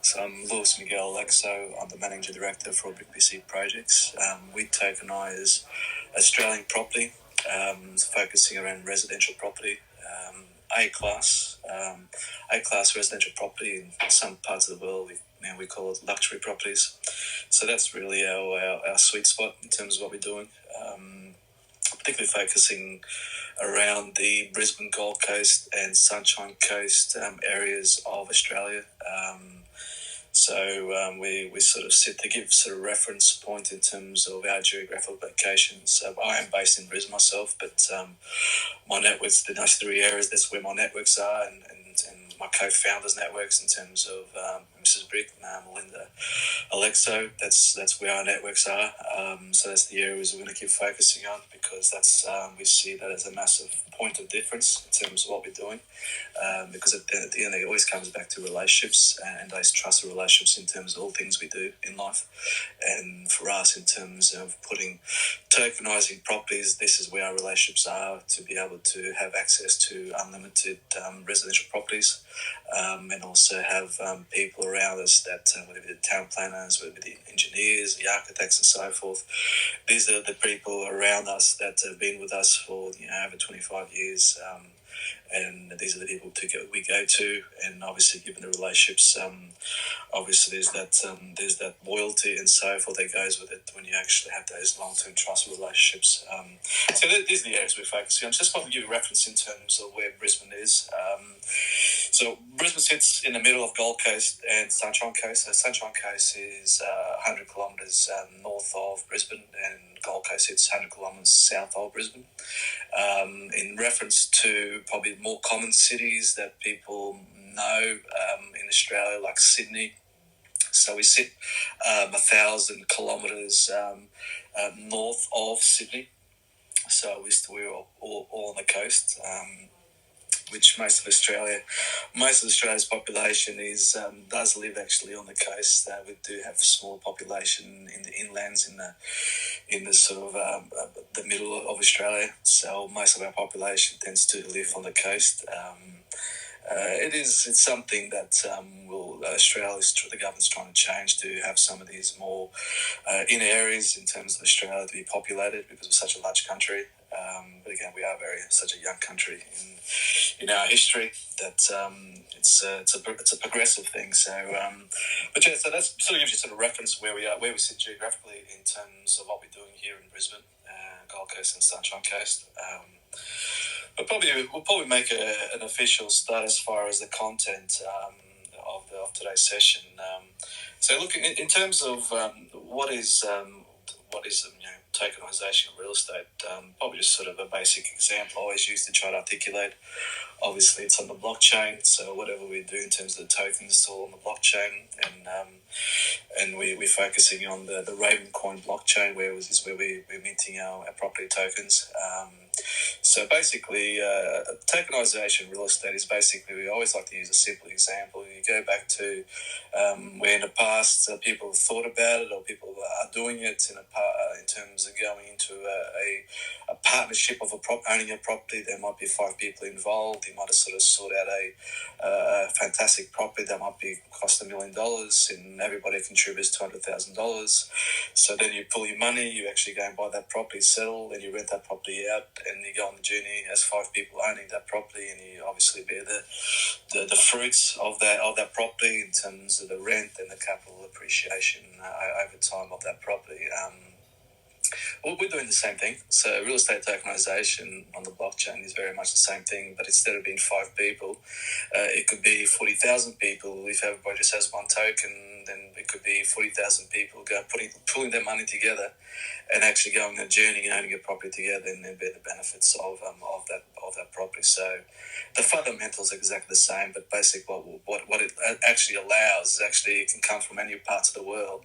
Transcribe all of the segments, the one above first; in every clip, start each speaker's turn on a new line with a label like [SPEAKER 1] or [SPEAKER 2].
[SPEAKER 1] So I'm Lewis Miguel Alexo. I'm the Managing Director for BRIK PC Projects. We tokenize Australian property, focusing around residential property, A-class, A-class residential property in some parts of the world. We call it luxury properties. So that's really our sweet spot in terms of what we're doing. Particularly focusing around the Brisbane, Gold Coast and Sunshine Coast areas of Australia. We sort of sit to give sort of reference point in terms of our geographical locations. So I am based in Brisbane myself, but my networks, the nice three areas, that's where my networks are, and my co-founders' networks in terms of Mrs. BRIK, Melinda Alexo. That's where our networks are. So that's the areas we're going to keep focusing on, because that's we see that as a massive point of difference in terms of what we're doing. Because at the end, it always comes back to relationships and those trusted relationships in terms of all things we do in life. And for us, in terms of tokenizing properties, this is where our relationships are, to be able to have access to unlimited residential properties, and also have people around us that, whether the town planners, whether the engineers, the architects and so forth. These are the people around us that have been with us for over 25 years. And these are the people we go to, and obviously given the relationships, obviously there's that loyalty and so forth that goes with it when you actually have those long-term trusted relationships. So these are the areas we're focusing on. Just want to give a reference in terms of where Brisbane is. So Brisbane sits in the middle of Gold Coast and Sunshine Coast. So Sunshine Coast is 100 kilometres north of Brisbane, and Gold Coast sits 100 kilometres south of Brisbane. In reference to probably more common cities that people know in Australia, like Sydney. So we sit 1,000 kilometres north of Sydney. So we're all on the coast. Which most of Australia's population does live actually on the coast. We do have a small population in the inlands, in the sort of the middle of Australia. So most of our population tends to live on the coast. It's something that the government's trying to change, to have some of these more inner areas in terms of Australia to be populated, because we're such a large country. But again, we are such a young country in our history that it's a progressive thing. So, so that sort of gives you sort of reference where we are, where we sit geographically in terms of what we're doing here in Brisbane, Gold Coast and Sunshine Coast. But we'll probably make an official start as far as the content of today's session. So, looking in terms of what is tokenization of real estate, probably just sort of a basic example I always use to try to articulate. Obviously, it's on the blockchain, so whatever we do in terms of the tokens, it's all on the blockchain, and we're focusing on the Ravencoin blockchain, where we're minting our property tokens. So basically, tokenization real estate is basically, we always like to use a simple example. You go back to where in the past people have thought about it, or people are doing it in terms of going into a partnership of owning a property. There might be 5 people involved. You might have sort of sought out a fantastic property that might cost $1 million, and everybody contributes $200,000. So then you pull your money, you actually go and buy that property, settle, and you rent that property out, and you go on the journey as 5 people owning that property, and you obviously bear the fruits of that property in terms of the rent and the capital appreciation over time of that property. Well, we're doing the same thing. So real estate tokenization on the blockchain is very much the same thing, but instead of being 5 people, it could be 40,000 people. If everybody just has one token, then it could be 40,000 people pulling their money together and actually going on a journey and owning a property together, and then bear the benefits of that property. So the fundamentals are exactly the same, but basically what it actually allows is actually it can come from any parts of the world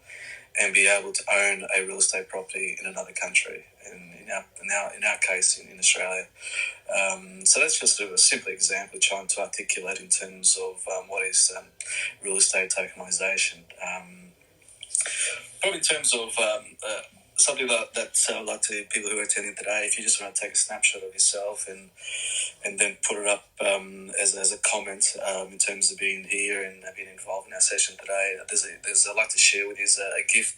[SPEAKER 1] and be able to own a real estate property in another country, in our case in Australia. So that's just a simple example trying to articulate in terms of what is real estate tokenization. Probably in terms of something that I'd like to people who are attending today, if you just want to take a snapshot of yourself and then put it up as a comment in terms of being here and being involved in our session today. I'd like to share with you a gift,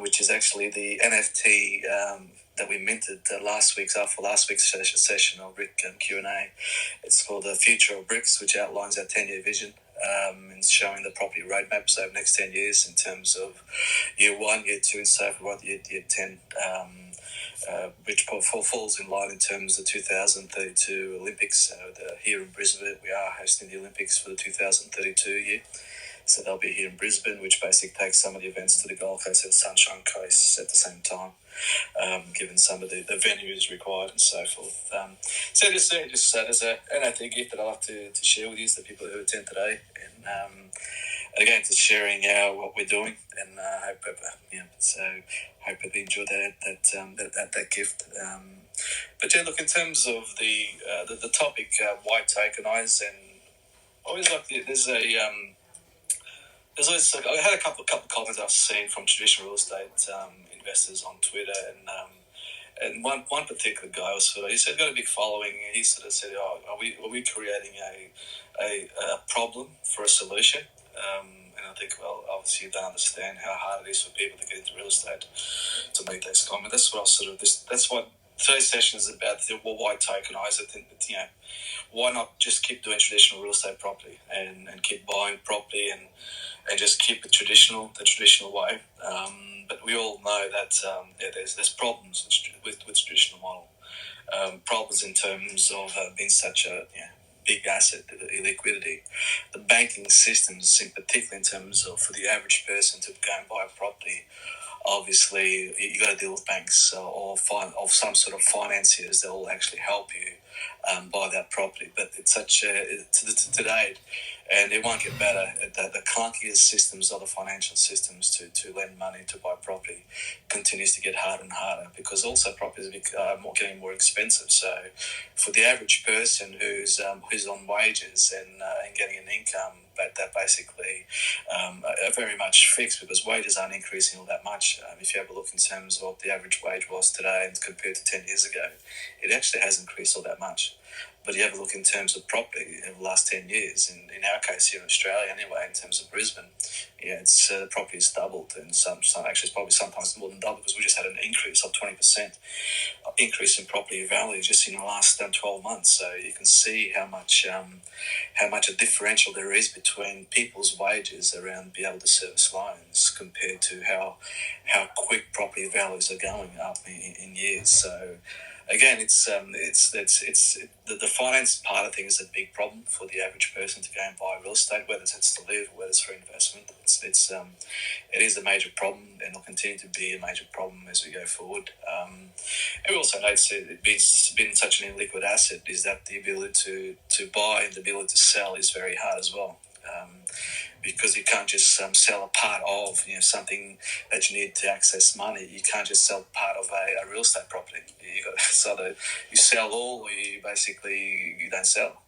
[SPEAKER 1] which is actually the NFT that we minted last week's session of BRIK Q&A. It's called The Future of BRICS, which outlines our 10-year vision and showing the property roadmaps over the next 10 years in terms of year 1, year 2, and so forth, year 10. Which falls in line in terms of the 2032 Olympics. Here in Brisbane, we are hosting the Olympics for the 2032 year. So they'll be here in Brisbane, which basically takes some of the events to the Gold Coast and Sunshine Coast at the same time, given some of the venues required and so forth. So there's an NFT gift that I'd like to share with you, the people who attend today. And again, just sharing what we're doing, and hope that they enjoy that gift. But yeah, look, in terms of the topic, why Tokenize, and always like I had a couple of comments I've seen from traditional real estate investors on Twitter, and one particular guy he said got a big following. He sort of said, are we creating a problem for a solution? And I think, well, obviously you don't understand how hard it is for people to get into real estate to make those comments. That's what that's what today's session is about. Well, why Tokenize it? Why not just keep doing traditional real estate properly and keep buying property and just keep it traditional way. But we all know that there's problems with traditional model. Problems in terms of being such a big asset, the illiquidity. The banking systems, in particular in terms of for the average person to go and buy a property, obviously you got to deal with banks or some sort of financiers that will actually help you buy that property. But it's such today, and it won't get better. The clunkiest systems of the financial systems to lend money to buy property continues to get harder and harder, because also properties are getting more expensive. So for the average person who's on wages and getting an income that basically are very much fixed, because wages aren't increasing all that much. If you have a look in terms of what the average wage was today and compared to 10 years ago, it actually has increased all that much. But you have a look in terms of property in the last 10 years, in our case here in Australia anyway, in terms of Brisbane, it's property has doubled, and some actually it's probably sometimes more than double, because we just had an increase of 20% increase in property value just in the last 12 months. So you can see how much a differential there is between people's wages around being able to service loans compared to how quick property values are going up in years. So again, it's the finance part of things is a big problem for the average person to go and buy real estate, whether it's to live or whether it's for investment. It is a major problem, and will continue to be a major problem as we go forward. And we also notice it's been such an illiquid asset, is that the ability to buy and the ability to sell is very hard as well. Because you can't just sell a part of something that you need to access money. You can't just sell part of a real estate property. You got so that you sell all, or you don't sell.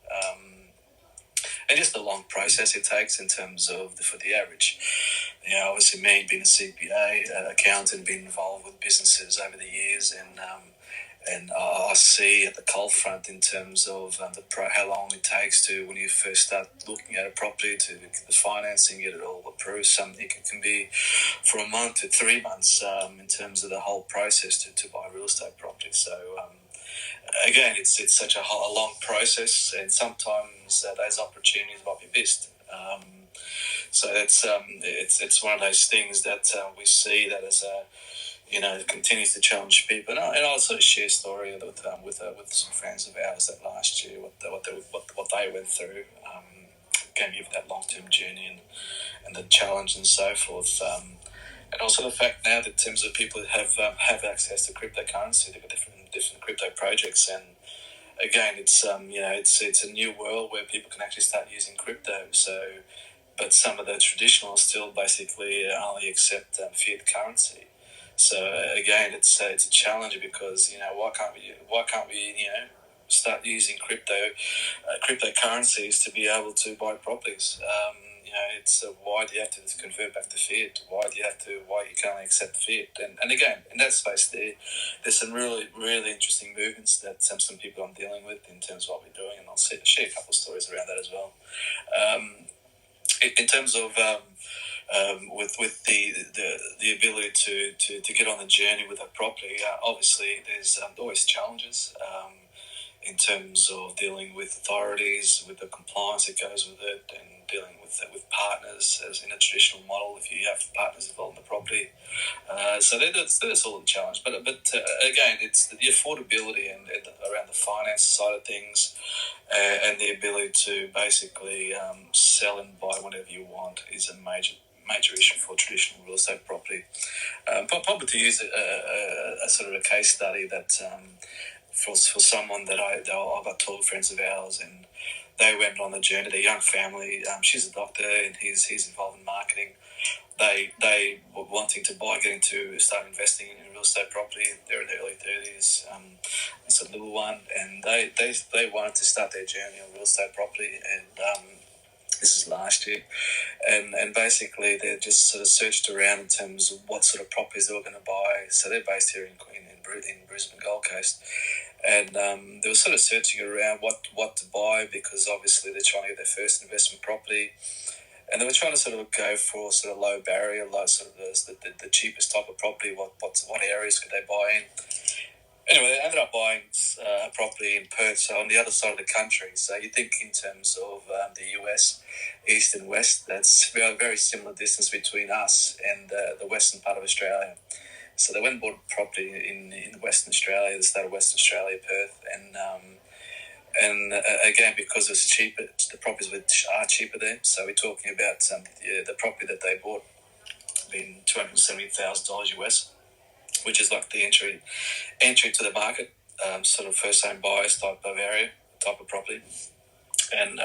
[SPEAKER 1] And just the long process it takes in terms of for the average. Obviously me being a CPA, accountant, being involved with businesses over the years, and I see at the cold front in terms of how long it takes to, when you first start looking at a property, to the financing, get it all approved. Something it can be for a month to 3 months in terms of the whole process to buy real estate property. So again, it's such a long process, and sometimes those opportunities might be missed. So it's one of those things that we see that as it continues to challenge people. And I also share a story with some friends of ours that last year what they went through, going over that long-term journey and the challenge and so forth. And also the fact now that in terms of people who have access to cryptocurrency, they've got different crypto projects, and again, it's a new world where people can actually start using crypto. So, but some of the traditional still basically only accept fiat currency. So again, it's a challenge, because why can't we start using cryptocurrencies to be able to buy properties? it's why do you have to convert back to fiat? Why you can only accept fiat? And again, in that space, there's some really, really interesting movements that some people I'm dealing with in terms of what we're doing, and I'll share a couple of stories around that as well. In terms of with the ability to get on the journey with a property, obviously there's always challenges. In terms of dealing with authorities, with the compliance that goes with it, and dealing with partners, as in a traditional model, if you have partners involved in the property. So that's all the challenge. But again, it's the affordability and around the finance side of things, and the ability to basically sell and buy whenever you want is a major issue for traditional real estate property. Probably to use a sort of a case study that. For someone that I've got 12 friends of ours, and they went on the journey. They're a young family. She's a doctor, and he's involved in marketing. They were wanting to start investing in real estate property. They're in their early 30s. It's a little one, and they wanted to start their journey on real estate property, and this is last year, and basically they just sort of searched around in terms of what sort of properties they were going to buy. So they're based here in Brisbane, Gold Coast, and they were sort of searching around what to buy, because obviously they're trying to get their first investment property, and they were trying to sort of go for sort of low barrier, sort of the cheapest type of property. What areas could they buy in? Anyway, they ended up buying a property in Perth, so on the other side of the country. So you think in terms of the US, east and west, that's a very similar distance between us and the western part of Australia. So they went and bought property in Western Australia, the state of Western Australia, Perth, and again, because it's cheaper, the properties are cheaper there. So we're talking about the property that they bought being $270,000 US, which is like the entry to the market, sort of first home buyers type of property. And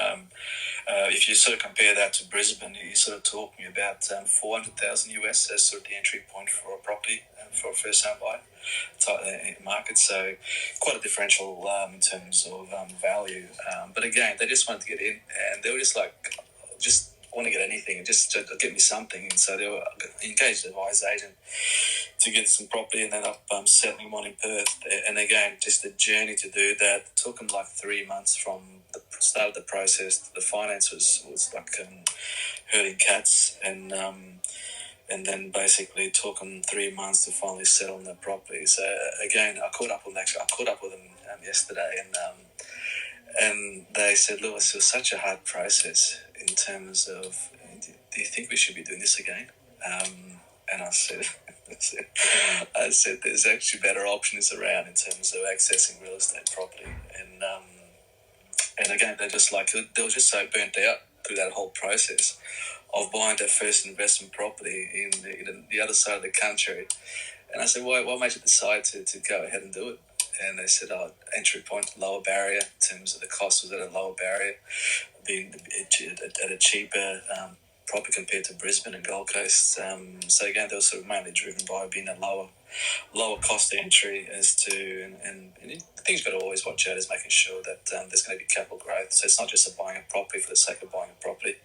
[SPEAKER 1] if you sort of compare that to Brisbane, you're sort of talking about $400,000 US as sort of the entry point for a property for a first home buyer type market. So quite a differential in terms of value. But again, they just wanted to get in, and they were just want to get anything, just to get me something. And so they were engaged an advisor agent to get some property, and then up settling one in Perth. And again, just the journey to do that took them like 3 months from the start of the process. The finance was like herding cats, and then basically it took them 3 months to finally settle on the property. So again, I caught up with them yesterday, and they said, "Lewis, it was such a hard process in terms of, do you think we should be doing this again?" And I said, there's actually better options around in terms of accessing real estate property. And again, they were just so burnt out through that whole process of buying their first investment property in the other side of the country. And I said, what made you decide to go ahead and do it? And they said, entry point, lower barrier, in terms of the cost was at a lower barrier, being at a cheaper property compared to Brisbane and Gold Coast. So again, they were sort of mainly driven by being a lower cost entry as to, and the things you've got to always watch out is making sure that there's going to be capital growth. So it's not just buying a property for the sake of buying a property.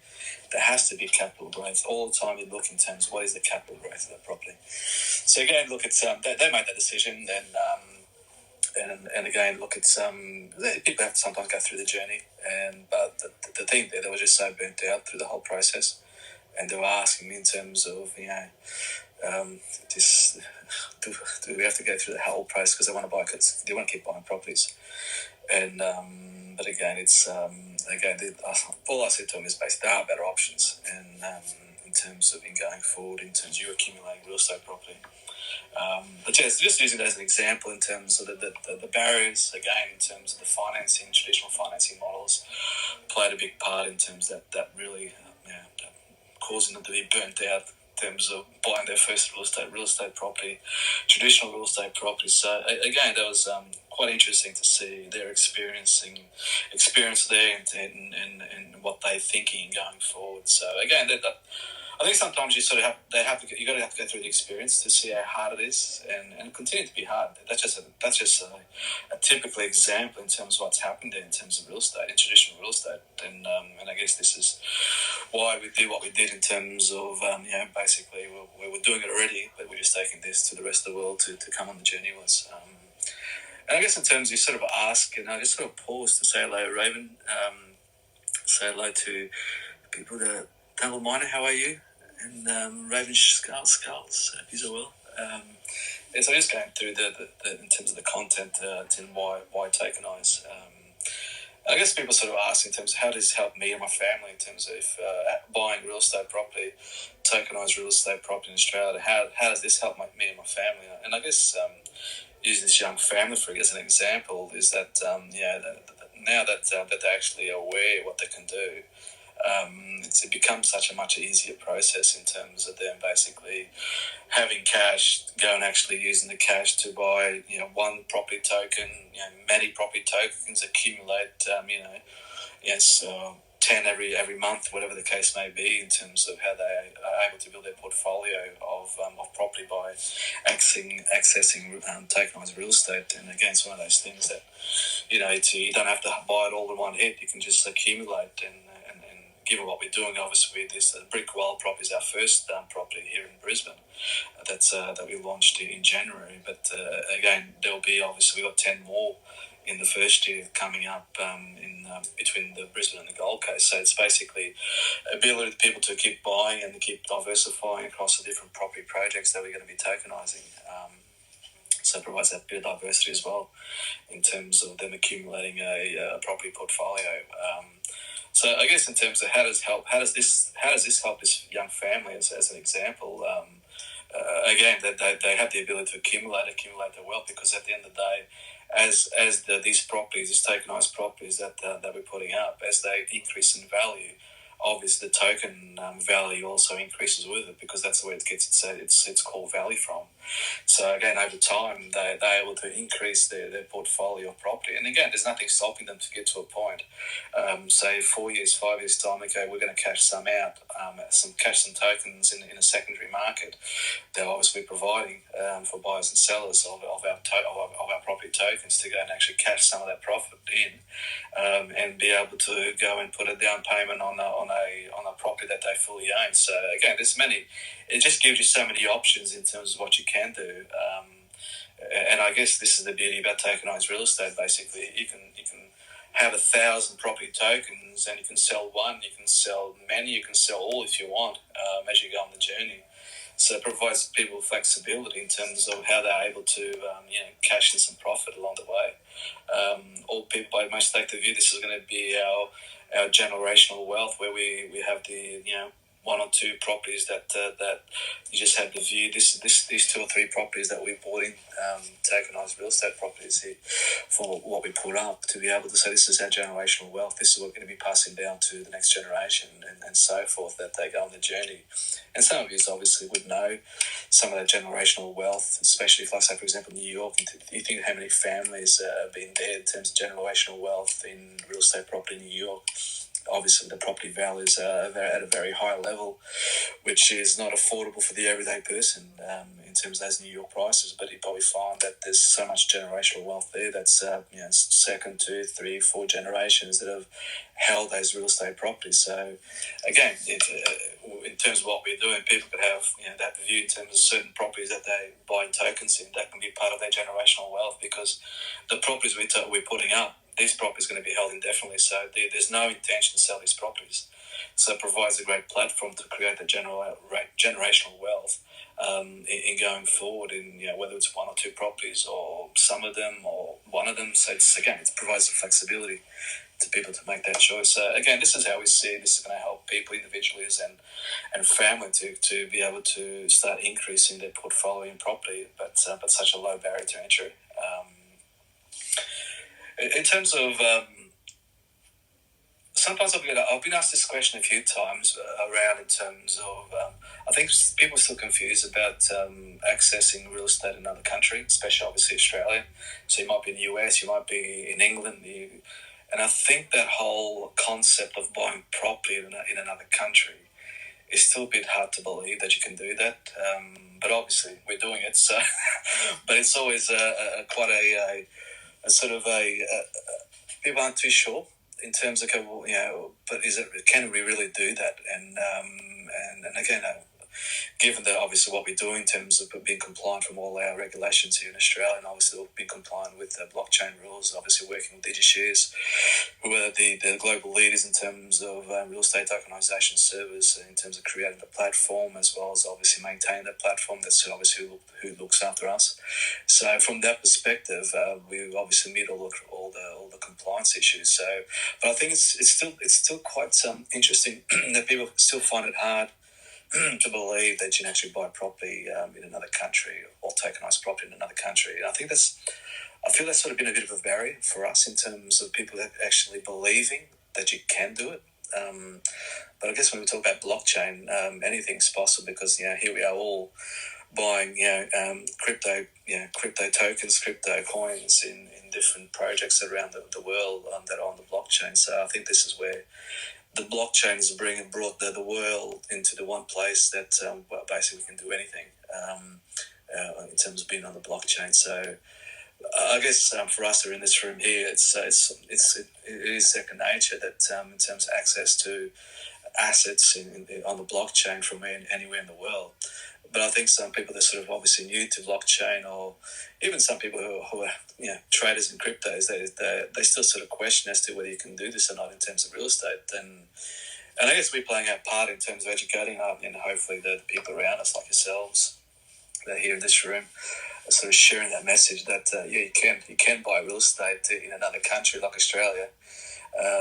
[SPEAKER 1] There has to be capital growth all the time. You look in terms of what is the capital growth of that property. So again, look, it's they made that decision, and again, look, it's people have to sometimes go through the journey, but the thing there, they were just so burnt out through the whole process, and they were asking me in terms of just do we have to go through the whole process because they want to keep buying properties, and but again, it's all I said to them is basically there are better options, and in terms of going forward, in terms of you accumulating real estate property. But yes, just using that as an example in terms of the barriers, again, in terms of the financing, traditional financing models played a big part in terms of that really causing them to be burnt out in terms of buying their first real estate property, traditional real estate property. So again, that was quite interesting to see their experience there and what they're thinking going forward. So again, I think sometimes you sort of have to go through the experience to see how hard it is, and continue to be hard. That's just a typical example in terms of what's happened there in terms of real estate, in traditional real estate, and I guess this is why we did what we did in terms of basically we were doing it already, but we're just taking this to the rest of the world to come on the journey with us. And I guess in terms of you sort of ask, and I just sort of pause to say hello, Raven. Say hello to people that Double Miner, how are you? And Raven Skulls, hope you're well. So I'm just going through the in terms of the content and why Tokenize. I guess people sort of ask in terms of how does this help me and my family in terms of buying real estate property, tokenized real estate property in Australia. How does this help me and my family? And I guess using this young family figure as an example is that now that they're actually aware what they can do, it becomes such a much easier process in terms of them basically having cash, go and actually using the cash to buy, one property token, many property tokens, accumulate, 10 every month, whatever the case may be, in terms of how they are able to build their portfolio of property by accessing tokenized real estate. And again, it's one of those things that, you don't have to buy it all in one hit. You can just accumulate and given what we're doing, obviously, with this BRIK property is our first property here in Brisbane that we launched in January. But again, there'll be obviously we've got 10 more in the first year coming up in between the Brisbane and the Gold Coast. So it's basically ability for people to keep buying and to keep diversifying across the different property projects that we're going to be tokenizing. So it provides that bit of diversity as well in terms of them accumulating a property portfolio. So I guess in terms of how does this help this young family as an example? Again, that they have the ability to accumulate their wealth, because at the end of the day, as these properties, these tokenized properties that we're putting up, as they increase in value, obviously the token value also increases with it, because that's where it gets its core value from. So again, over time, they're able to increase their portfolio of property. And again, there's nothing stopping them to get to a point, say 4 years, 5 years time, okay, we're going to cash some out, some tokens in a secondary market. They're obviously providing for buyers and sellers of our property tokens to go and actually cash some of that profit in, and be able to go and put a down payment on a property that they fully own. So again, there's many. It just gives you so many options in terms of what you can do. And I guess this is the beauty about tokenized real estate. Basically, you can have 1,000 property tokens, and you can sell one, you can sell many, you can sell all if you want, as you go on the journey. So it provides people flexibility in terms of how they're able to cash in some profit along the way. All people by most take the view this is going to be our generational wealth, where we have the one or two properties that you just have the view. These 2 or 3 properties that we bought in tokenized real estate properties here for what we put up, to be able to say this is our generational wealth. This is what we're going to be passing down to the next generation and so forth, that they go on the journey. And some of you obviously would know some of that generational wealth, especially if, like, say, for example, New York. You think how many families have been there in terms of generational wealth in real estate property in New York. Obviously, the property values are at a very high level, which is not affordable for the everyday person in terms of those New York prices. But you probably find that there's so much generational wealth there that's second, 2, 3, 4 generations that have held those real estate properties. So again, in terms of what we're doing, people could have that view in terms of certain properties that they buy in tokens in, that can be part of their generational wealth, because the properties we're putting up, these properties are going to be held indefinitely, so there's no intention to sell these properties. So it provides a great platform to create the generational wealth in going forward, in whether it's 1 or 2 properties or some of them or one of them. So it provides the flexibility to people to make that choice. So again, this is how we see this is going to help people individually and family to be able to start increasing their portfolio in property, but such a low barrier to entry. In terms of, sometimes I've been asked this question a few times around in terms of, I think people are still confused about accessing real estate in another country, especially obviously Australia. So you might be in the US, you might be in England, and I think that whole concept of buying property in another country is still a bit hard to believe that you can do that. But obviously we're doing it. So, but it's always quite a sort of people aren't too sure in terms of, but can we really do that? And again, given that obviously what we do in terms of being compliant from all our regulations here in Australia, and obviously we'll be compliant with the blockchain rules, obviously working with DigiShares, who are the global leaders in terms of real estate tokenization service, in terms of creating the platform, as well as obviously maintaining that platform. That's obviously who looks after us. So from that perspective, we obviously meet all the compliance issues. So, but I think it's still quite interesting that people still find it hard to believe that you can actually buy property in another country or tokenize property in another country. And I feel that's sort of been a bit of a barrier for us in terms of people actually believing that you can do it. But I guess when we talk about blockchain, anything's possible, because here we are all buying crypto tokens, crypto coins in different projects around the world that are on the blockchain. So I think this is where the blockchain has brought the world into the one place that basically we can do anything in terms of being on the blockchain. So I guess for us who are in this room here, it is second nature that in terms of access to assets on the blockchain from anywhere in the world. But I think some people that are sort of obviously new to blockchain, or even some people who are traders in cryptos, they still sort of question as to whether you can do this or not in terms of real estate. And I guess we're playing our part in terms of educating and hopefully the people around us, like yourselves, that are here in this room, are sort of sharing that message that you can buy real estate in another country like Australia,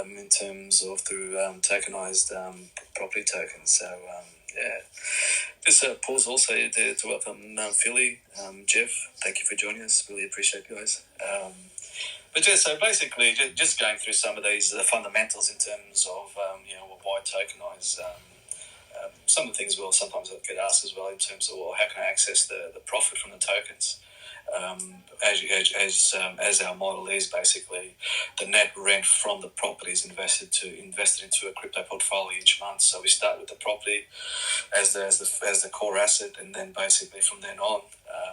[SPEAKER 1] in terms of through tokenized property tokens. So just pause also to welcome Philly, Jeff. Thank you for joining us. Really appreciate you guys. But yeah, so basically, just going through some of these fundamentals in terms of why tokenize. Some of the things we'll sometimes get asked as well in terms of, how can I access the profit from the tokens? As our model is basically the net rent from the property is invested into a crypto portfolio each month. So we start with the property as the core asset, and then basically from then on,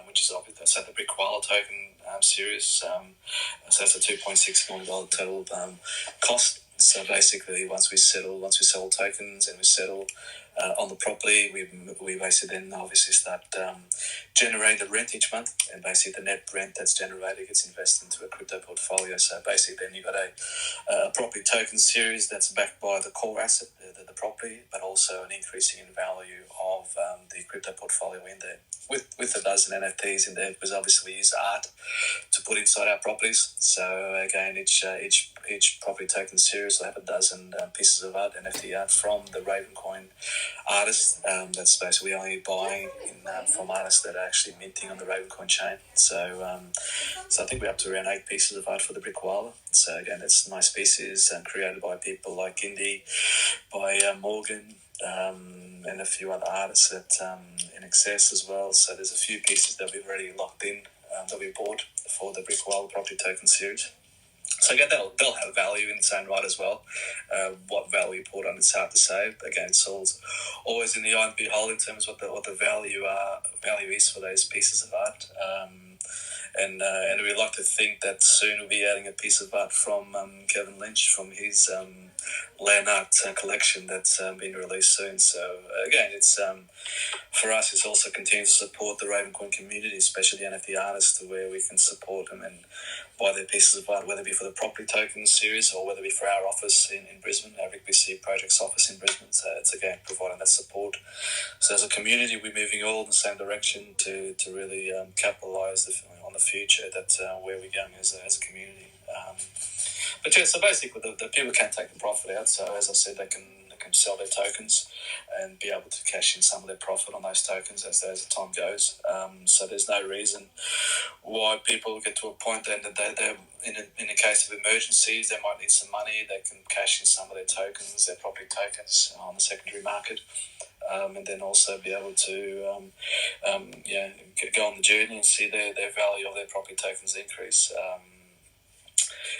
[SPEAKER 1] which is obviously so the BRIK token series. So it's a $2.6 million total cost. So basically, once we sell tokens and we settle on the property, we basically then obviously start generating the rent each month, and basically the net rent that's generated gets invested into a crypto portfolio. So basically, then you've got a property token series that's backed by the core asset, the property, but also an increasing in value of the crypto portfolio in there, with a dozen NFTs in there, because obviously we use art to put inside our properties. So again, each property token series will have a dozen pieces of art, NFT art from the Ravencoin artists. That's basically only buying from artists that are actually minting on the Ravencoin chain. So I think we're up to around 8 pieces of art for the BRIK. So again, that's nice pieces created by people like Indy, by Morgan, and a few other artists that in excess as well. So there's a few pieces that we've already locked in that we bought for the BRIK property token series. So again, they'll have value in its own right as well. What value you put on, it's hard to say. Again, it's always in the eye of the beholder in terms of what the value is for those pieces of art. And we like to think that soon we'll be adding a piece of art from Kevin Lynch from his land art collection that's being released soon. So again, it's for us, it's also continuing to support the Ravencoin community, especially the NFT artists, to where we can support them and buy their pieces of art, whether it be for the property token series or whether it be for our office in Brisbane, our BRIK Projects office in Brisbane. So it's again providing that support. So as a community, we're moving all in the same direction to really capitalise on the future that where we're going as a community. But yeah, so basically the people can take the profit out. So as I said, they can sell their tokens and be able to cash in some of their profit on those tokens as the time goes. So there's no reason why people get to a point then that they're in a case of emergencies, they might need some money, they can cash in some of their tokens, their property tokens on the secondary market. And then also be able to go on the journey and see their value of their property tokens increase.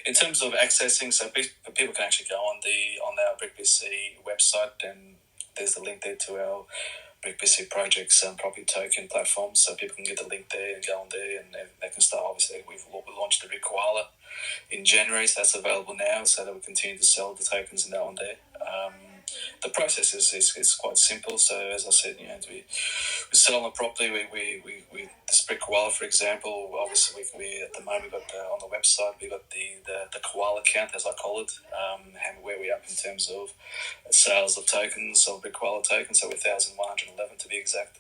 [SPEAKER 1] In terms of accessing, so people can actually go on our BRIK website and there's the link there to our BRIK projects property token platform, so people can get the link there and go on there, and they can start. Obviously, we launched the BRIK Koala in January, so that's available now, so that we continue to sell the tokens and that on there. The process is quite simple. So as I said, we sell them properly. We this BRIK Koala, for example. Obviously, we at the moment got on the website we got the koala count, as I call it, and where we're up in terms of sales of tokens, of BRIK Koala tokens. So we're 1,111 to be exact.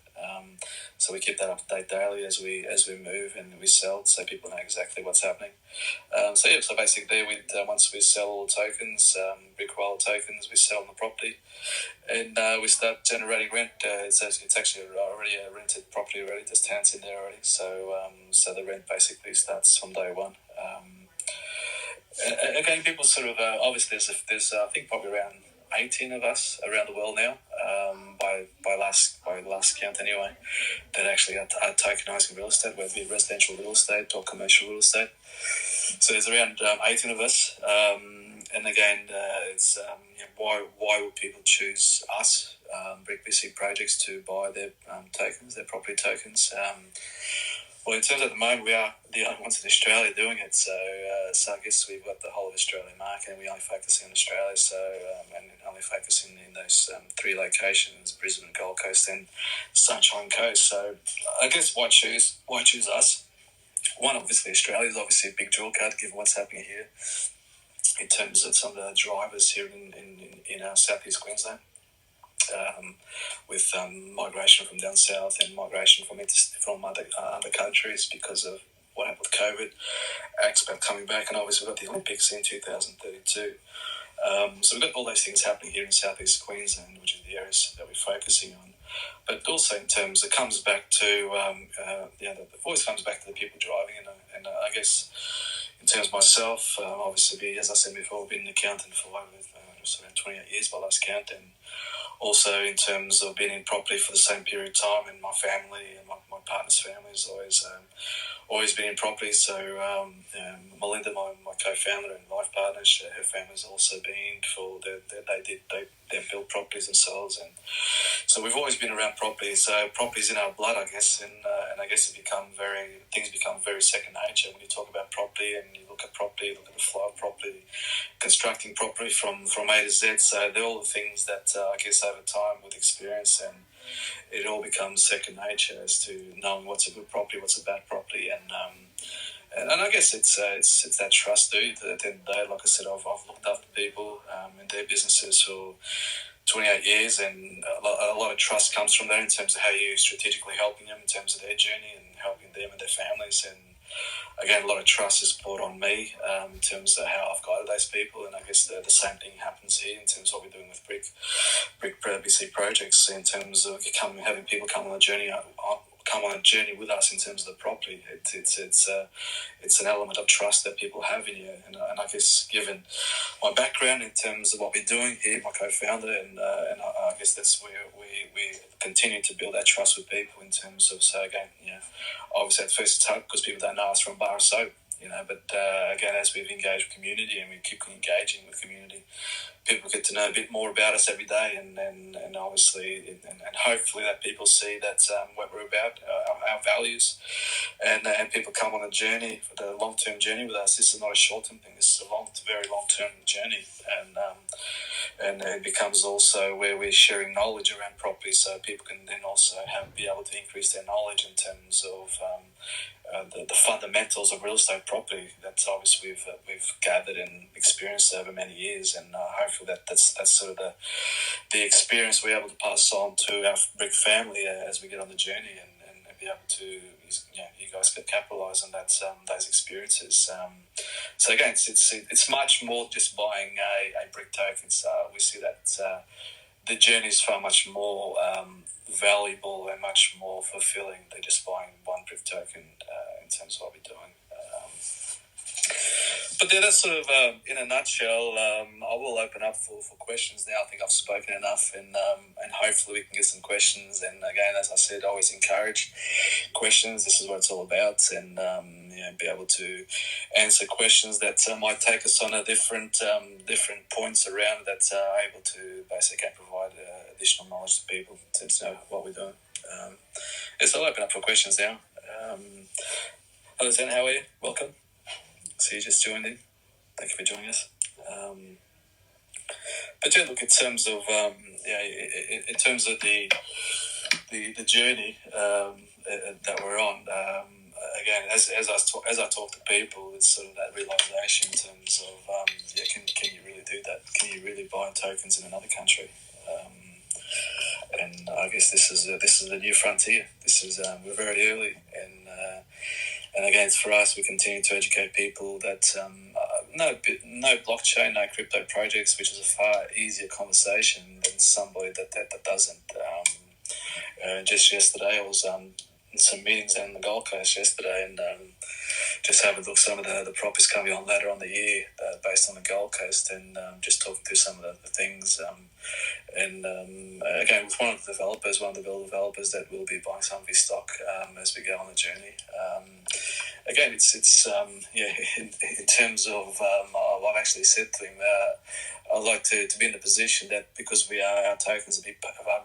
[SPEAKER 1] So we keep that up to date daily as we move and we sell, so people know exactly what's happening. So basically, once we sell all tokens, BRIK Koala tokens, we sell on the property, and we start generating rent. It's actually already a rented property already. There's tenants in there already, so the rent basically starts from day one. Again, people sort of obviously there's I think probably around 18 of us around the world now, by last count anyway, that actually are tokenizing real estate, whether it be residential real estate or commercial real estate. So there's around 18 of us, and again, it's why would people choose us, BRIK projects, to buy their tokens, their property tokens? Well, in terms of the moment, we are the only ones in Australia doing it. So I guess we've got the whole of Australian market, and we only focus in Australia. So and only focus in those three locations: Brisbane, Gold Coast, and Sunshine Coast. So I guess why choose us? One, obviously, Australia is obviously a big draw card given what's happening here in terms of some of the drivers here in southeast Queensland. With migration from down south and migration from other countries because of what happened with COVID, expat coming back, and obviously we've got the Olympics in 2032. So we've got all those things happening here in southeast Queensland, which is the areas that we're focusing on. But also in terms, it comes back to the voice comes back to the people driving, and I guess in terms of myself, obviously, as I said before, I've been an accountant for just around 28 years by last count, and also in terms of being in property for the same period of time, and my family and my partner's family has always been in property. So Melinda, my co-founder and life partner, her family's also been for they built properties themselves, and so we've always been around property. So property's in our blood, I guess, and I guess things become very second nature when you talk about property and you look at property, look at the flow of property, constructing property from A to Z. So they're all the things that I guess over time with experience, and it all becomes second nature as to knowing what's a good property, what's a bad property, and I guess it's that trust, dude. At the end of the day, like I said, I've looked after people in their businesses for 28 years, and a lot of trust comes from that in terms of how you strategically helping them in terms of their journey and helping them and their families. And again, a lot of trust is put on me in terms of how I've guided those people, and I guess the same thing happens here in terms of what we're doing with BRIK projects, in terms of having people come on a journey with us in terms of the property. It's an element of trust that people have in you, and I guess given my background in terms of what we're doing here, my co-founder, and I guess that's where we continue to build that trust with people in terms of, so again, obviously at first it's hard because people don't know us from bar of soap, but again, as we've engaged with community and we keep engaging with community, people get to know a bit more about us every day, and obviously, and hopefully that people see that what we're about, our values, and people come on a journey, for the long-term journey with us. This is not a short-term thing. This is a very long-term journey, and it becomes also where we're sharing knowledge around property, so people can then also be able to increase their knowledge in terms of the fundamentals of real estate property that obviously we've gathered and experienced over many years, and hopefully that's sort of the experience we're able to pass on to our BRIK family as we get on the journey, and be able to you guys can capitalise on that those experiences. So again, it's much more just buying a BRIK token. So we see that the journey is far much more valuable and much more fulfilling than just buying one BRIK token in terms of what we're doing. But yeah, that's sort of in a nutshell. I will open up for questions now. I think I've spoken enough, and hopefully we can get some questions. And again, as I said, always encourage questions. This is what it's all about, and be able to answer questions that might take us on a different points around that are able to basically provide additional knowledge to people to know what we're doing. So I'll open up for questions now. Hello, Zen, how are you? Welcome. So you just joined in. Thank you for joining us. But yeah, look, in terms of in terms of the journey that we're on, again, as I talk to people, it's sort of that realization in terms of can you really do that? Can you really buy tokens in another country? And I guess this is a new frontier. This is we're very early, and again, for us, we continue to educate people that no blockchain, no crypto projects, which is a far easier conversation than somebody that doesn't. Just yesterday, I was in some meetings down in the Gold Coast yesterday, and just having a look at some of the properties coming on later on the year based on the Gold Coast, and just talking through some of the things. Again, with one of the developers that will be buying some of his stock as we go on the journey. Again, it's in terms of I've actually said to him I'd like to be in the position that because our tokens are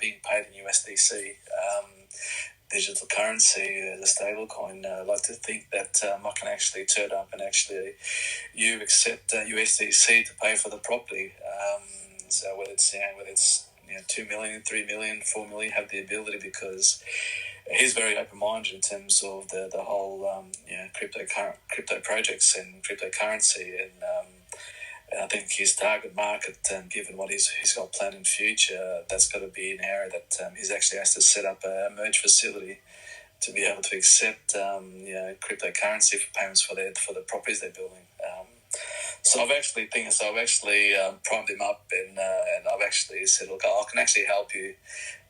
[SPEAKER 1] being paid in USDC, digital currency, the stable coin, I'd like to think that I can actually turn up and actually you accept USDC to pay for the property. So whether it's 2 million, 3 million, 4 million, have the ability, because he's very open-minded in terms of the whole crypto projects and cryptocurrency, and I think his target market, given what he's got planned in the future, that's got to be an area that he's actually has to set up a merge facility to be able to accept cryptocurrency for payments for the properties they're building. So I've actually primed him up, and I've actually said, look, I can actually help you,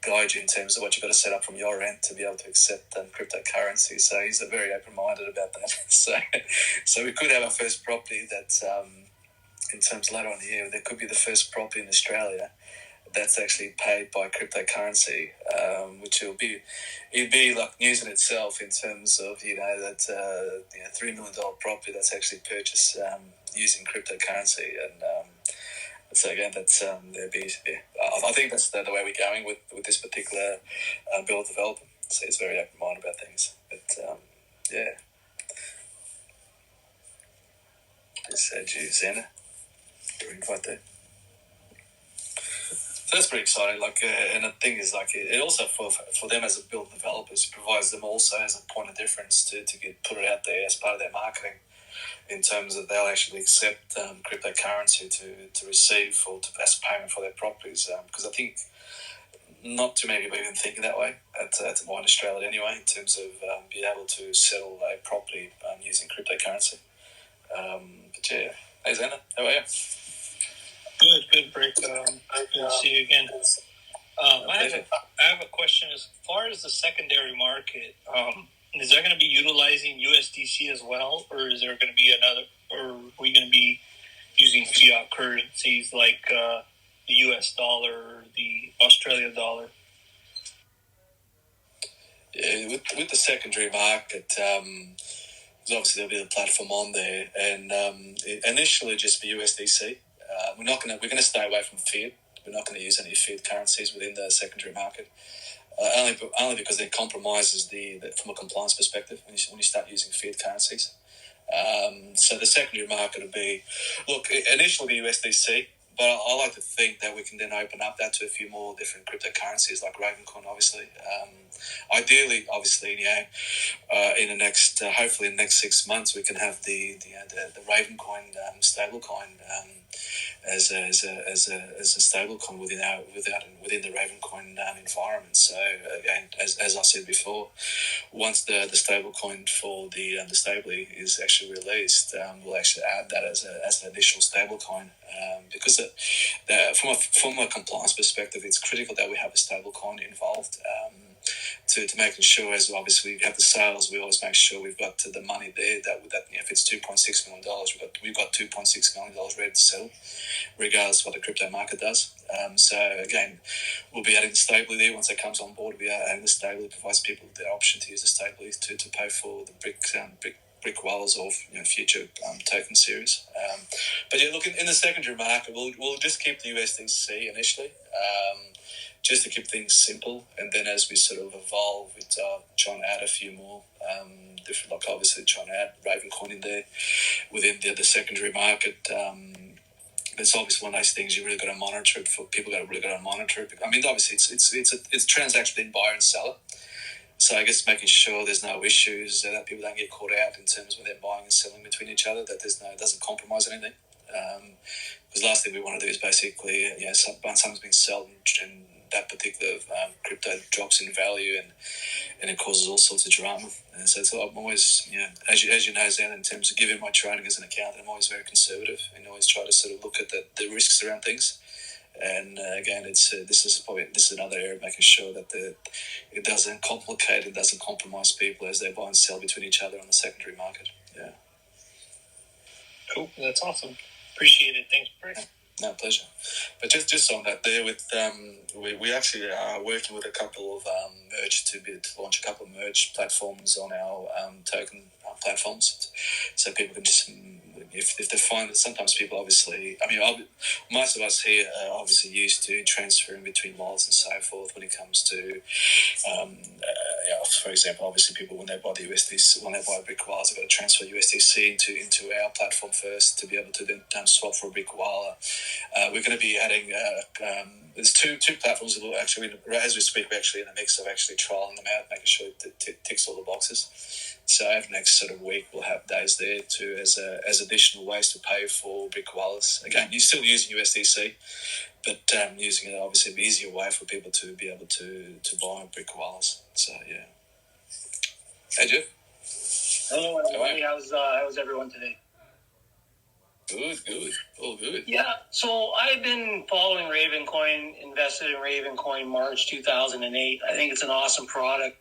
[SPEAKER 1] guide you in terms of what you've got to set up from your end to be able to accept cryptocurrency. So he's very open-minded about that. So we could have our first property that, in terms later on in the year, there could be the first property in Australia that's actually paid by cryptocurrency, which it'd be like news in itself in terms of that $3 million property that's actually purchased using cryptocurrency, and so again, that's there'd be. Yeah, I think that's the way we're going with this particular build developer. So he's very open minded about things, but just said you, Xander, your invite there. So that's pretty exciting. And the thing is, it also for them as a build developers, provides them also as a point of difference to put it out there as part of their marketing, in terms of they'll actually accept cryptocurrency to receive or as payment for their properties. Because I think not too many people even thinking that way at the moment in Australia anyway, in terms of being able to settle a property using cryptocurrency. But yeah, hey Xander, how are you?
[SPEAKER 2] Good, BRIK. Good to see you again. I have a question. As far as the secondary market, is that going to be utilizing USDC as well, or is there going to be or are we going to be using fiat currencies like the US dollar or the Australian dollar?
[SPEAKER 1] Yeah, with the secondary market, obviously there'll be a platform on there, and initially just be USDC. We're going to stay away from fiat. We're not going to use any fiat currencies within the secondary market, only because it compromises from a compliance perspective when you start using fiat currencies. So the secondary market would be, initially the USDC, but I like to think that we can then open up that to a few more different cryptocurrencies like Ravencoin, obviously. Ideally, obviously, in the next, hopefully in the next 6 months, we can have the Ravencoin stablecoin as a stablecoin within the Ravencoin environment. So again, as I said before, once the stablecoin for the Stably is actually released, we'll actually add that as an additional stablecoin, because from a compliance perspective, it's critical that we have a stablecoin involved. To making sure, as obviously we have the sales, we always make sure we've got the money there. That if it's $2.6 million, we've got $2.6 million ready to sell, regardless of what the crypto market does. So again, we'll be adding the Stably there once it comes on board. We are adding the Stably, provides people the option to use the Stably to pay for the BRIK BRIK walls or future token series. But yeah, look, in the secondary market, we'll just keep the USDC initially, just to keep things simple, and then as we sort of evolve, it's trying to add a few more different, like obviously trying to add Ravencoin in there within the secondary market. It's obviously one of those things you really got to monitor it for. People really got to monitor it. I mean, obviously it's a transaction between buyer and seller. So I guess making sure there's no issues, that people don't get caught out in terms of when they're buying and selling between each other, that it doesn't compromise anything. Because last thing we want to do is basically, something's been sold and that particular crypto drops in value and it causes all sorts of drama. And so I'm always, as you know, Zan, in terms of giving my training as an accountant, I'm always very conservative and always try to sort of look at the risks around things. And again, this is another area of making sure that it doesn't complicate, it doesn't compromise people as they buy and sell between each other on the secondary market. Yeah.
[SPEAKER 2] Cool. That's awesome. Appreciate it. Thanks, Bryce.
[SPEAKER 1] No, pleasure. But just on that there, with we actually are working with a couple of merge to launch a couple of merge platforms on our token platforms, so people can just, if they find that sometimes people obviously, most of us here are obviously used to transferring between wallets and so forth when it comes to, for example, obviously people when they buy the USDC, when they buy BRIK wallets, they've got to transfer USDC into our platform first to be able to then swap for a BRIK wallet. We're going to be adding, there's two platforms that will actually, as we speak, we're actually in a mix of actually trialing them out, making sure it ticks all the boxes. So over the next sort of week, we'll have days there as additional ways to pay for BRIK wallets. Again, you're still using USDC, but using it obviously an easier way for people to be able to buy BRIK wallets. So yeah. Hey, Jeff.
[SPEAKER 3] Hello, everybody. How's everyone today?
[SPEAKER 1] Good. All good.
[SPEAKER 3] Yeah, so I've been following Ravencoin, invested in Ravencoin March 2008. I think it's an awesome product.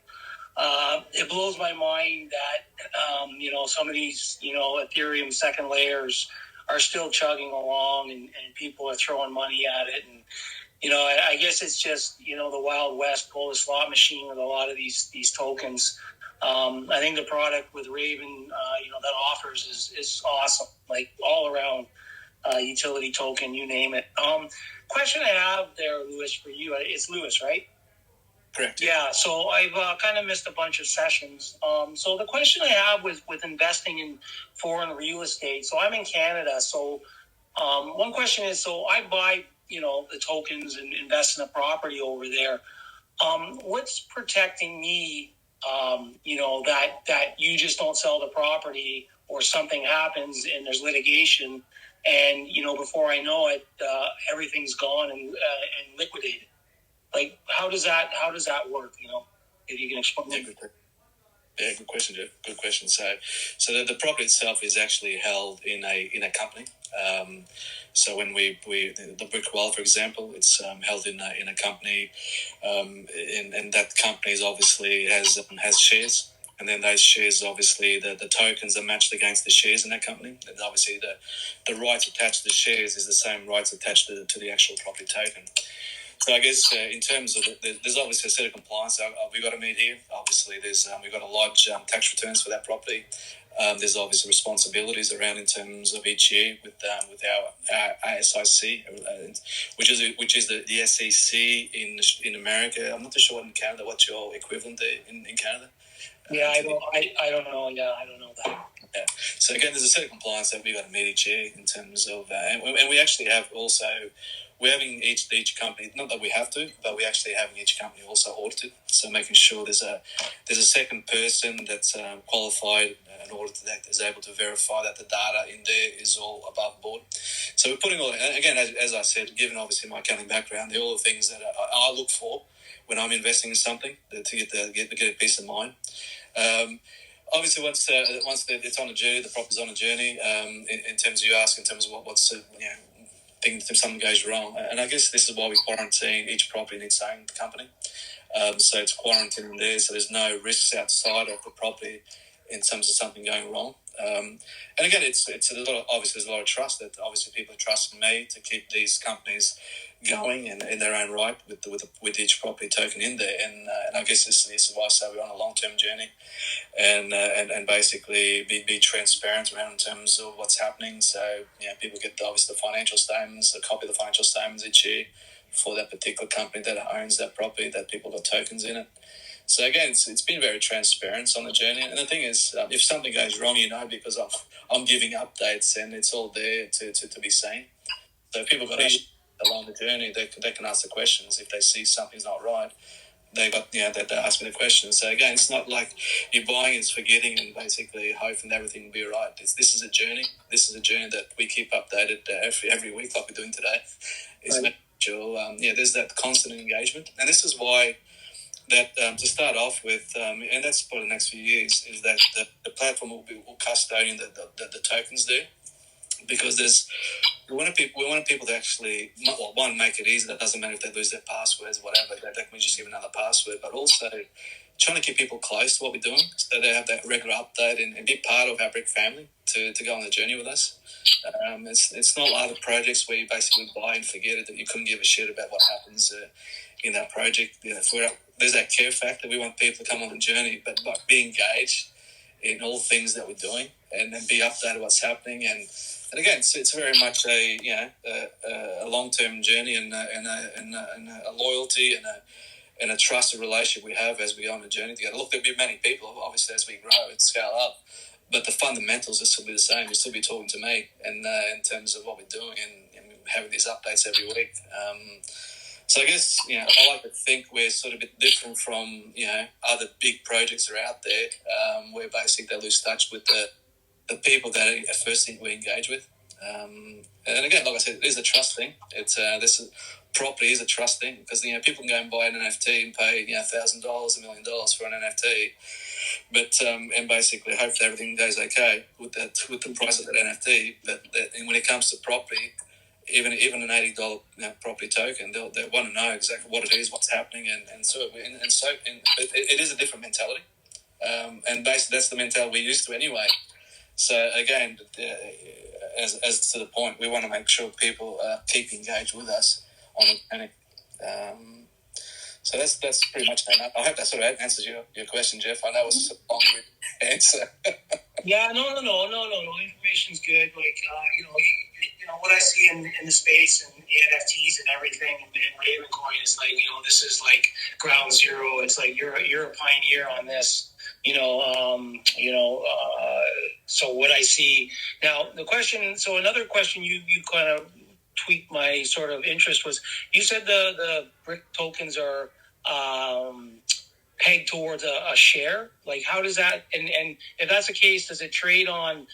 [SPEAKER 3] It blows my mind that, some of these, Ethereum second layers are still chugging along and people are throwing money at it. And, I guess it's just, the Wild West pull the slot machine with a lot of these tokens. I think the product with Raven, that offers is awesome, like all around utility token, you name it. Question I have there, Lewis, for you. It's Lewis, right?
[SPEAKER 1] Correct.
[SPEAKER 3] Yeah, so I've kind of missed a bunch of sessions. So the question I have with investing in foreign real estate, so I'm in Canada. So one question is, so I buy, the tokens and invest in a property over there. What's protecting me, that you just don't sell the property or something happens and there's litigation and, before I know it, everything's gone and liquidated. Like, how does that work? If you can explain it.
[SPEAKER 1] Yeah, good question, Jeff. Good question. So the property itself is actually held in a company. So when the BRIK wallet, for example, it's held in a company, and that company is obviously has shares. And then those shares, obviously, the tokens are matched against the shares in that company. And obviously, the rights attached to the shares is the same rights attached to the actual property token. So I guess in terms of there's obviously a set of compliance we've got to meet here. Obviously, we've got to lodge tax returns for that property. There's obviously responsibilities around in terms of each year with our ASIC, which is the SEC in America. I'm not too sure in Canada. What's your equivalent there in Canada?
[SPEAKER 3] Yeah, I don't know. Yeah, I don't know that.
[SPEAKER 1] Yeah. So again, there's a set of compliance that we've got to meet each year in terms of, and we actually have also. We're having each company, not that we have to, but we actually having each company also audited. So making sure there's a second person that's qualified and audited that is able to verify that the data in there is all above board. So we're putting all, again, as I said, given obviously my accounting background, they're all the things that I look for when I'm investing in something to get a peace of mind. Obviously, once it's on a journey, the property's on a journey. In terms of you ask, in terms of what's if something goes wrong, and I guess this is why we quarantine each property in its own company. So it's quarantined there, so there's no risks outside of the property in terms of something going wrong. And again, it's a lot of, obviously there's a lot of trust that obviously people trust me to keep these companies going in their own right with each property token in there. And I guess this is why I say we're on a long-term journey and basically be transparent around in terms of what's happening. So, people get obviously the financial statements, a copy of the financial statements each year for that particular company that owns that property, that people got tokens in it. So again, it's been very transparent on the journey. And the thing is, if something goes wrong, because I'm giving updates and it's all there to be seen. So if people got issues along the journey, they can ask the questions. If they see something's not right, they ask me the questions. So again, it's not like you're buying and forgetting and basically hoping everything will be right. This is a journey. This is a journey that we keep updated every week, like we're doing today. Is making sure, there's that constant engagement, and this is why. That to start off with, and that's for the next few years, is that the platform will custodian the tokens there, because we want people to actually, one, make it easy. That doesn't matter if they lose their passwords, whatever. They can just give another password, but also trying to keep people close to what we're doing, so they have that regular update and be part of our BRIK family to go on the journey with us. It's not like other projects where you basically buy and forget it, that you couldn't give a shit about what happens in that project. There's that care factor. We want people to come on the journey, but be engaged in all things that we're doing and be updated what's happening. And again, it's very much a long-term journey and a loyalty and a trusted relationship we have as we go on the journey together. Look, there'll be many people, obviously, as we grow and scale up, but the fundamentals will still be the same. You'll still be talking to me and in terms of what we're doing and having these updates every week. So I guess, I like to think we're sort of a bit different from, other big projects that are out there, where basically they lose touch with the people that are first thing we engage with. And again, like I said, it is a trust thing. Property is a trust thing, because, people can go and buy an NFT and pay, $1,000, $1 million for an NFT, but and basically hope that everything goes okay with the price of that NFT. But when it comes to property, even an $80 property token, they want to know exactly what it is, what's happening, and it is a different mentality, and basically that's the mentality we're used to anyway. So again, as to the point, we want to make sure people keep engaged with us on organic. So that's pretty much that. I hope that sort of answers your question, Jeff. I know it was a long answer.
[SPEAKER 3] Yeah, no. Information's good. Like, what I see in the space and the NFTs and everything in Ravencoin is like, this is like ground zero. It's like you're a pioneer on this. So what I see now, another question you kind of tweaked my sort of interest was, you said the BRIK tokens are pegged towards a share. Like, how does that, and if that's the case, does it trade on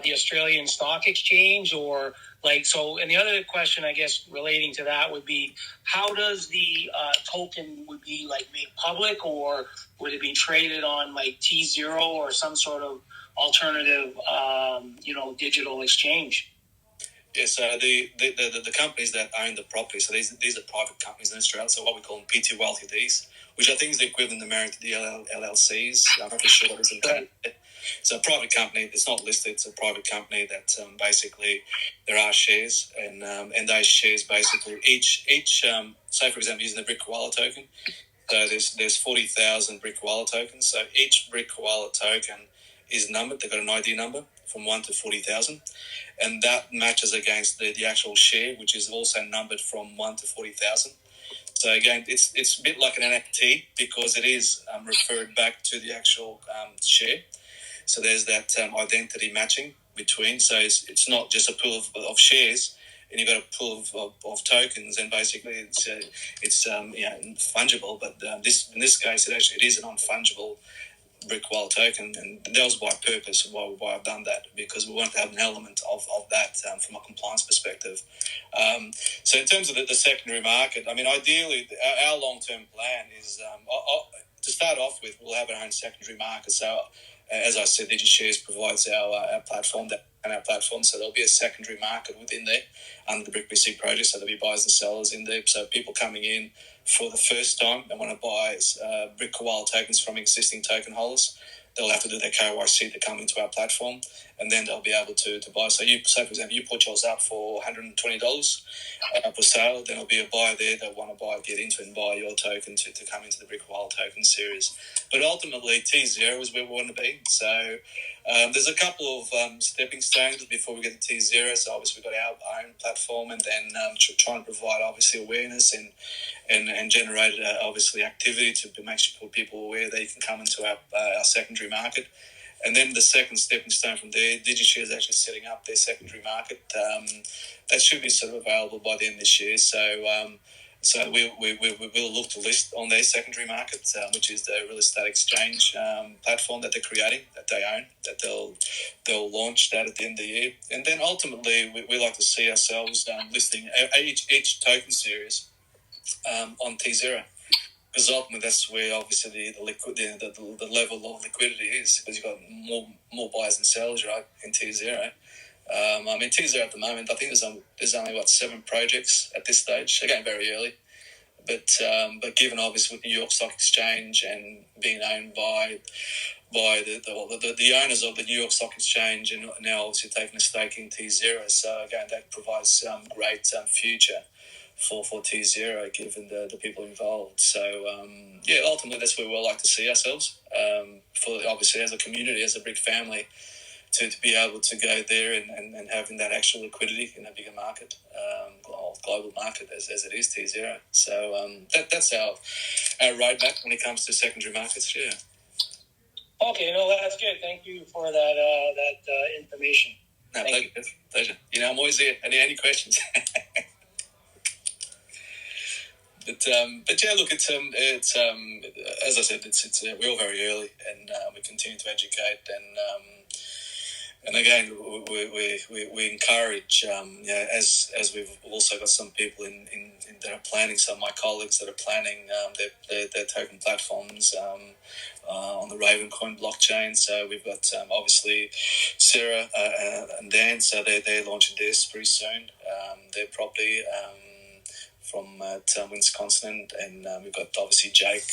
[SPEAKER 3] the Australian Stock Exchange, or like, so? And the other question, I guess, relating to that would be, how does the token would be like made public, or would it be traded on like T0 or some sort of alternative, digital exchange?
[SPEAKER 1] Yeah, so the companies that own the property, so these are private companies in Australia, so what we call them PT Ltds, which I think is the equivalent in America to the LLCs. I'm not sure what is in Canada. So a private company, it's not listed, it's a private company that basically there are shares, and those shares basically each say for example using the BRIK Koala token, so there's 40,000 BRIK Koala tokens, so each BRIK Koala token is numbered. They've got an ID number from 1 to 40,000, and that matches against the actual share, which is also numbered from 1 to 40,000. So again, it's a bit like an NFT, because it is referred back to the actual share. So there's that identity matching between. So it's not just a pool of shares, and you've got a pool of tokens, and basically it's fungible. But in this case, it is an unfungible BRIK Koala token, and that was by purpose why I've done that, because we want to have an element of that from a compliance perspective. So in terms of the secondary market, I mean, ideally, our long-term plan is to start off with, we'll have our own secondary market. So as I said, DigiShares provides our platform, so there'll be a secondary market within there under the BRIK BC project. So there'll be buyers and sellers in there. So people coming in for the first time and want to buy BRIK Koala tokens from existing token holders, they'll have to do their KYC to come into our platform, and then they'll be able to buy. So for example, you put yours up for $120 for sale, then there'll be a buyer there that want to get into it and buy your token to come into the BRIK Wild token series. But ultimately, T0 is where we want to be. So there's a couple of stepping stones before we get to T0. So obviously we've got our own platform, and then trying to provide obviously awareness and generate obviously activity to make sure people aware they can come into our secondary market. And then the second stepping stone from there, DigiShare is actually setting up their secondary market. That should be sort of available by the end of this year. So we'll look to list on their secondary market, which is the real estate exchange platform that they're creating, that they own, that they'll launch that at the end of the year. And then ultimately, we like to see ourselves listing each token series on T0. Because ultimately, that's where obviously the level of liquidity is, because you've got more buyers and sellers, right, in T0. T0 at the moment, I think there's only 7 projects at this stage. Again, very early, but given obviously with the New York Stock Exchange and being owned by the owners of the New York Stock Exchange, and now obviously taking a stake in T0, so again that provides great future for T0, given the people involved. So ultimately that's where we'll like to see ourselves. For obviously as a community, as a BRIK family, to be able to go there and having that actual liquidity in a bigger market, global market as it is T0. So that's our roadmap when it comes to secondary markets. Yeah.
[SPEAKER 3] Okay, no, that's good. Thank you for that information.
[SPEAKER 1] No, pleasure. I'm always here. Any questions? But yeah, look, it's as I said, it's we're all very early, and we continue to educate, and again, we encourage, as we've also got some people in that are planning, some of my colleagues that are planning their token platforms on the Ravencoin blockchain. So we've got obviously Sarah and Dan, so they're launching theirs pretty soon. They're probably from Wisconsin, and we've got obviously Jake.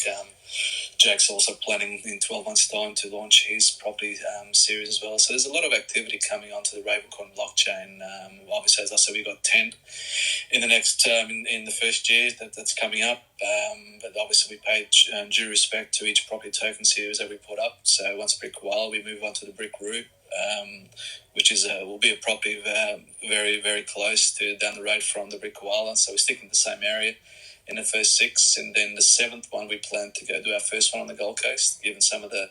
[SPEAKER 1] Jake's also planning in 12 months' time to launch his property series as well. So there's a lot of activity coming onto the Ravencoin blockchain. Obviously, as I said, we've got 10 in the next in the first year that's coming up. But obviously, we pay due respect to each property token series that we put up. So once BRIK Wild, we move on to the BRIK Root, which is will be a property very, very close to down the road from the BRIK Wild. So we're sticking to the same area in the first 6, and then the 7th one we plan to go do our first one on the Gold Coast, given some of the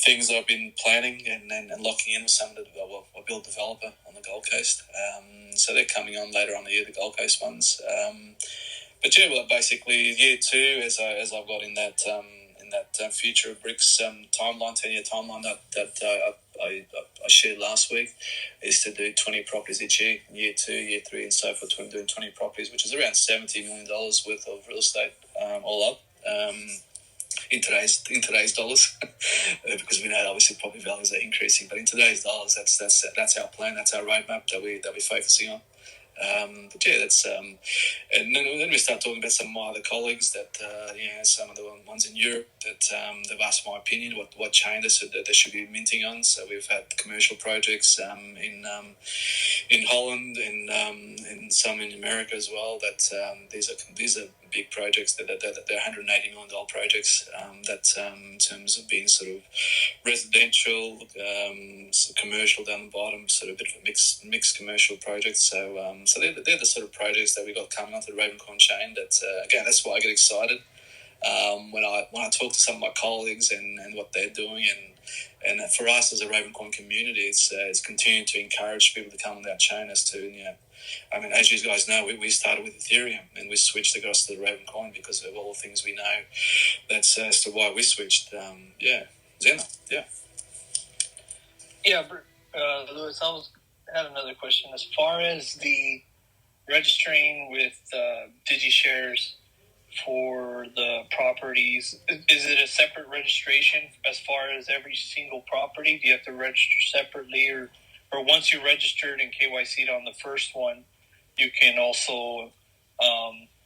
[SPEAKER 1] things I've been planning and locking in with some of I build developer on the Gold Coast. So they're coming on later on in the year, the Gold Coast ones. But yeah, well, basically year 2, as I've got in that future of BRIK's timeline, 10-year timeline that I shared last week, is to do 20 properties each year, year 2, year 3, and so forth, doing 20 properties, which is around $70 million worth of real estate all up in today's dollars, because we know obviously property values are increasing, but in today's dollars, that's our plan, that's our roadmap that we're focusing on. But yeah, that's and then we start talking about some of my other colleagues that some of the ones in Europe that they've asked my opinion what chain they should be minting on. So we've had commercial projects in Holland and some in America as well. That these are big projects that they're $180 million projects. That in terms of being sort of residential, commercial down the bottom, sort of a bit of a mixed commercial projects. So they're the sort of projects that we got coming onto the Ravencoin chain. That again, that's why I get excited when I talk to some of my colleagues and what they're doing, and for us as a Ravencoin community, it's continuing to encourage people to come on our chain. As to as you guys know, we started with Ethereum and we switched across to the Ravencoin because of all the things we know. That's as to why we switched. Zena,
[SPEAKER 2] Lewis, I had another question. As far as the registering with DigiShares for the properties, is it a separate registration as far as every single property? Do you have to register separately, or once you registered and KYC'd on the first one, you can also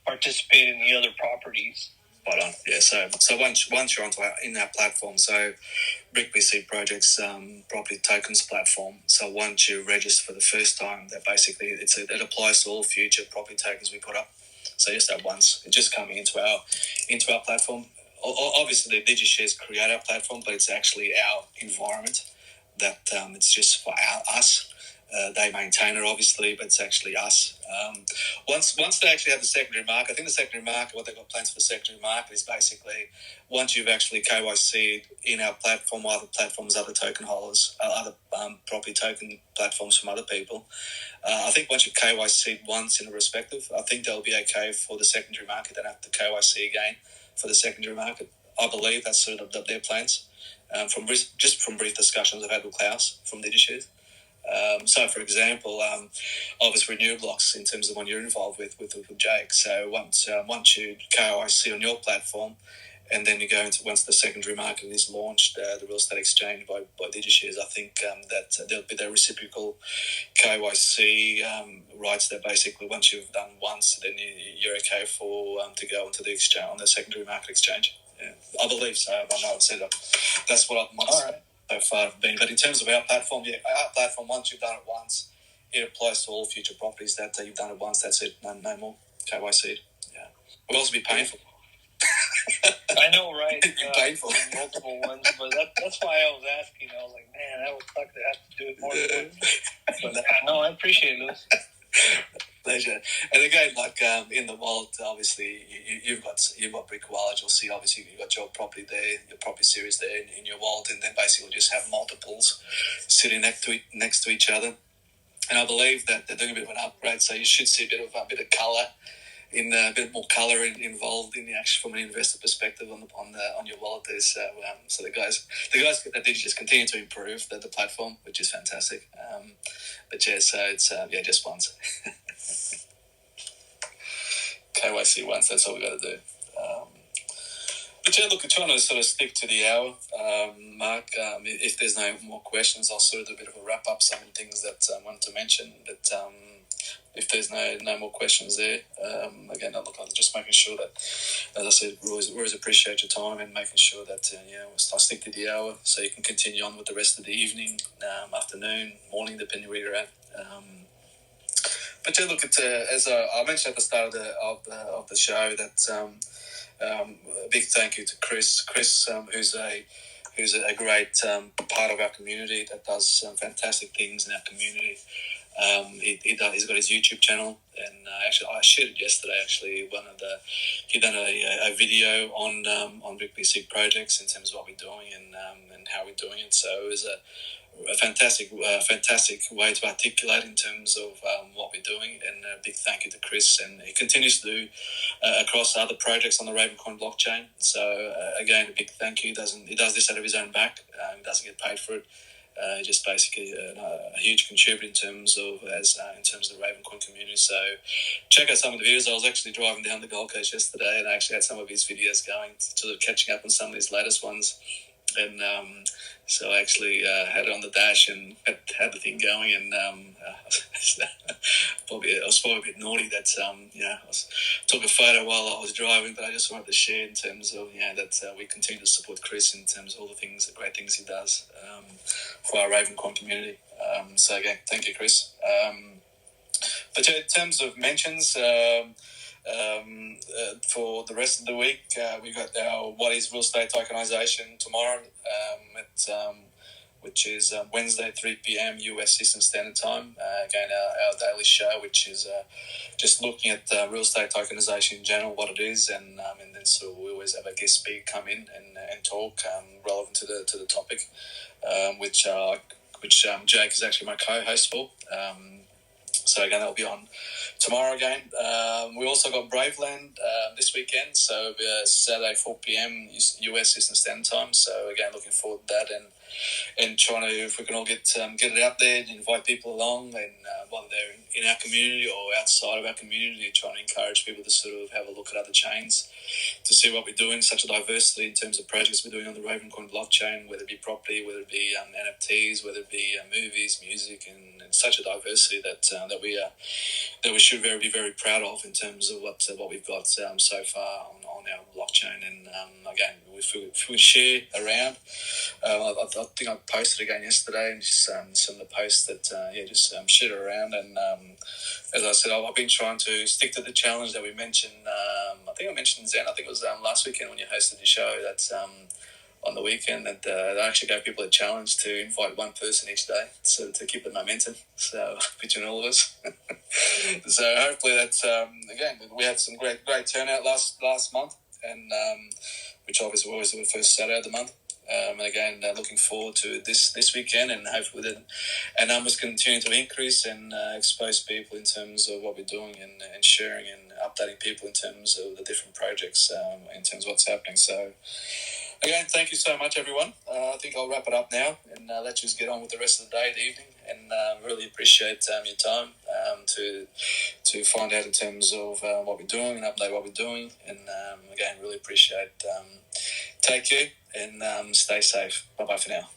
[SPEAKER 2] participate in the other properties?
[SPEAKER 1] Spot on. Yeah. So once you're in our platform, so BRIK BC Projects property tokens platform. So once you register for the first time, that basically it applies to all future property tokens we put up. So just that once, it's just coming into our platform. Obviously, the DigiShares create our platform, but it's actually our environment that it's just for us. They maintain it, obviously, but it's actually us. Once they actually have the secondary market, I think the secondary market, what they've got plans for the secondary market is basically once you've actually KYC'd in our platform, other platforms, other token holders, other property token platforms from other people. I think once you've KYC'd once in a respective, I think they'll be okay for the secondary market. They don't have to KYC again for the secondary market. I believe that's sort of their plans. From brief discussions I've had with Klaus from DigiShares. So, for example, obviously renewal blocks in terms of one you're involved with Jake. So once you KYC on your platform, and then you go into once the secondary market is launched, the real estate exchange by DigiShares, I think that there'll be the reciprocal KYC rights that basically once you've done once, then you're okay for to go onto the exchange on the secondary market exchange. Yeah, I believe so. I know I've said that. That's what I've so far been. But in terms of our platform, our platform, once you've done it once, it applies to all future properties that you've done it once. That's it. No more KYC. Yeah. It will also be painful.
[SPEAKER 2] I know, right?
[SPEAKER 1] It'd be painful.
[SPEAKER 2] Multiple ones, but that's why I was asking. I was like, man, that would suck to have to do it more. But no, I appreciate it, Lewis.
[SPEAKER 1] Pleasure. And again, like in the wallet, obviously you've got BRIK wallet. You'll see obviously you've got your property there, your property series there in your wallet, and then basically just have multiples sitting next to each other. And I believe that they're doing a bit of an upgrade, so you should see a bit of colour. A bit more colour involved in the action from an investor perspective on your wallet there. So the guys that did just continue to improve the platform, which is fantastic. But yeah, so it's just once. KYC once. That's all we got to do. But yeah, look, I'm trying to sort of stick to the hour mark. If there's no more questions, I'll sort of do a bit of a wrap up some things that I wanted to mention. But if there's no more questions there, again, I'm just making sure that, as I said, we always appreciate your time and making sure that I stick to the hour so you can continue on with the rest of the evening, afternoon, morning, depending where you're at. But yeah, look, as I mentioned at the start of the show, that a big thank you to Chris. Chris, who's a great part of our community that does some fantastic things in our community. He's got his YouTube channel, and actually I shared it yesterday. Actually, he done a video on BRIK BC projects in terms of what we're doing and how we're doing it. So it was a fantastic way to articulate in terms of what we're doing, and a big thank you to Chris, and he continues to do across other projects on the Ravencoin blockchain. So again, a big thank you. He does this out of his own back. He doesn't get paid for it. Just basically a huge contributor in terms of the Ravencoin community. So check out some of the videos. I was actually driving down the Gold Coast yesterday, and I actually had some of his videos going, sort of catching up on some of his latest ones. And so I actually had it on the dash and had the thing going, and I was probably a bit naughty that I took a photo while I was driving, but I just wanted to share in terms of that we continue to support Chris in terms of all the great things he does for our Ravencoin community. So again, thank you, Chris. But in terms of mentions. For the rest of the week, we got our What is Real Estate Tokenization tomorrow, which is Wednesday, 3 p.m. US Eastern Standard Time. Again, our daily show, which is just looking at real estate tokenization in general, what it is, and then so we always have a guest speaker come in and talk relevant to the topic, which Jake is actually my co-host for. So again, that'll be on tomorrow again. We also got Braveland this weekend, so Saturday 4 p.m. US Eastern Standard Time. So again, looking forward to that and trying to, if we can all get it out there and invite people along, and whether they're in our community or outside of our community, trying to encourage people to sort of have a look at other chains to see what we're doing, such a diversity in terms of projects we're doing on the Ravencoin blockchain, whether it be property, whether it be NFTs, whether it be movies, music, and such a diversity that we should be very proud of in terms of what we've got so far on now, blockchain. And again, if we share around, I think I posted again yesterday, and just some of the posts that just share around. And as I said, I've been trying to stick to the challenge that we mentioned. I think I mentioned Zen. I think it was last weekend when you hosted the show. That's on the weekend, that I actually gave people a challenge to invite one person each day, so to keep the momentum. So between all of us, so hopefully that's again, we had some great turnout last month, and which obviously was the first Saturday of the month. And again, looking forward to this weekend, and hopefully our numbers continue to increase and expose people in terms of what we're doing, and sharing and updating people in terms of the different projects, in terms of what's happening. So again, thank you so much, everyone. I think I'll wrap it up now and let you get on with the rest of the day, the evening, and really appreciate your time to find out in terms of what we're doing and update what we're doing. And again, really appreciate. Take care and stay safe. Bye bye for now.